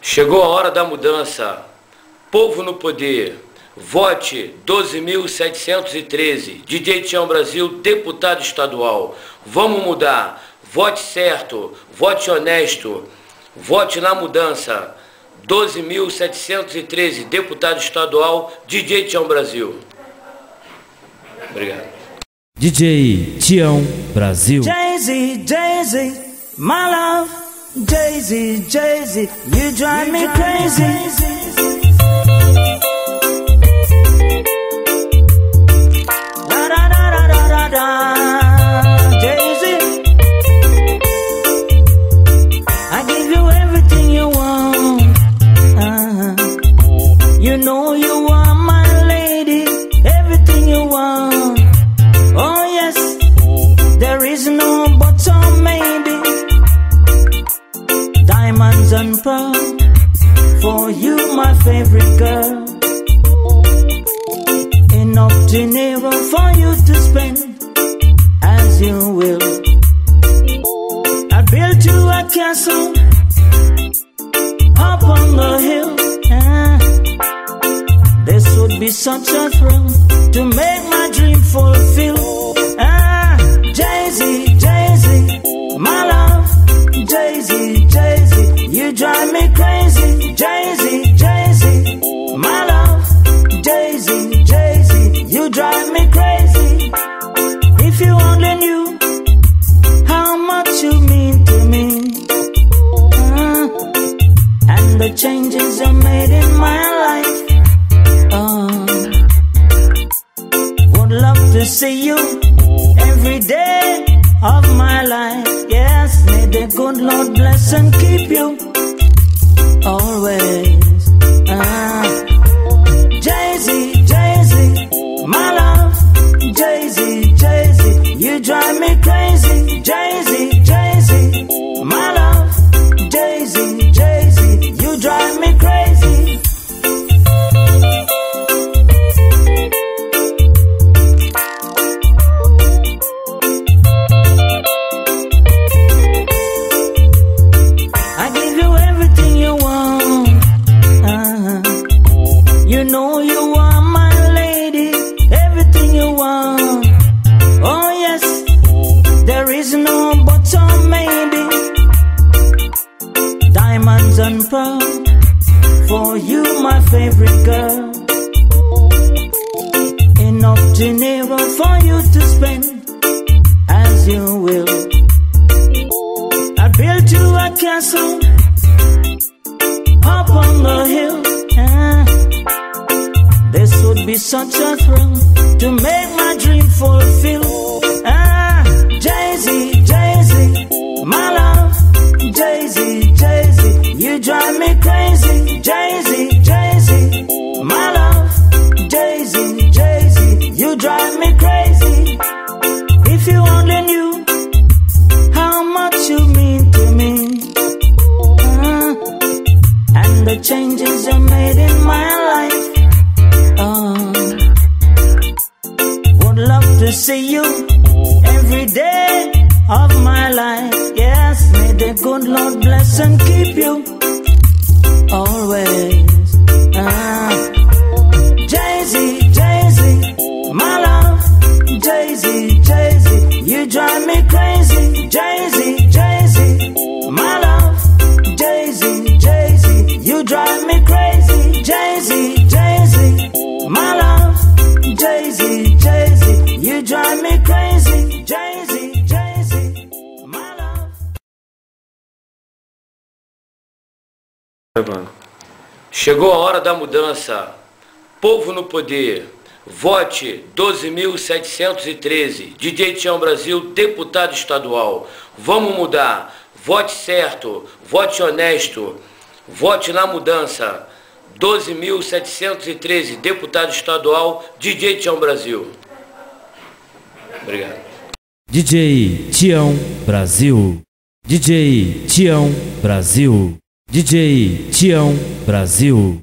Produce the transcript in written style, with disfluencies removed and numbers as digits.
Chegou a hora da mudança. Povo no poder. Vote 12.713. DJ Tião Brasil, deputado estadual. Vamos mudar. Vote certo. Vote honesto. Vote na mudança. 12.713. Deputado estadual, DJ Tião Brasil. Obrigado. DJ Tião Brasil. Jay-Z, Jay-Z, my love. Jay-Z, Jay-Z, you drive me crazy. Da da da da da da da. Jay-Z, I give you everything you want. You know you are my lady. Everything you want. Oh yes, there is no but or maybe. Diamonds and pearls for you, my favorite girl. Enough dinero for you to spend as you will. I built you a castle up on the hill. This would be such a thrill to make my dream fulfill. Jay-Z, Jay-Z, my love. Jay-Z, Jay-Z, you drive me crazy. Jay-Z, Jay-Z, my love. Jay-Z, Jay-Z, you drive me crazy. If you only knew how much you mean to me, and the changes you made in my life. Would love to see you every day of my life. Yes, may the good Lord bless and keep you always. Jay-Z, Jay-Z, my love. Jay-Z, Jay-Z, you drive me crazy. Jay-Z, Jay-Z, my love. Jay-Z, Jay-Z, you drive me crazy. You know you are my lady, everything you want. Oh yes, there is no but or maybe. Diamonds and pearls for you, my favorite girl. Enough dinero for you to spend as you will. I built you a castle up on the hill. This would be such a thrill to make my dream fulfill. Jay-Z, Jay-Z, my love. Jay-Z, Jay-Z, you drive me crazy. Jay-Z, Jay-Z, my love. Jay-Z, Jay-Z, you drive me crazy. If you only knew how much you mean to me, and the changes you made in my life. Would love to see you every day of my life. Yes, may the good Lord bless and keep you always. Jay-Z, Jay-Z, my love. Jay-Z, Jay-Z, you drive me crazy. Jay-Z, Jay-Z, my love. Jay-Z, Jay-Z, you drive me crazy. Jay-Z, Jay-Z, my love. Jay-Z, Jay-Z, you drive me crazy. Jay-Z, Jay-Z, my love. Chegou a hora da mudança. Povo no poder. Vote 12.713. DJ Tião Brasil, deputado estadual. Vamos mudar. Vote certo. Vote honesto. Vote na mudança. 12.713, deputado estadual, DJ Tião Brasil. Obrigado. DJ Tião Brasil. DJ Tião Brasil. DJ Tião Brasil.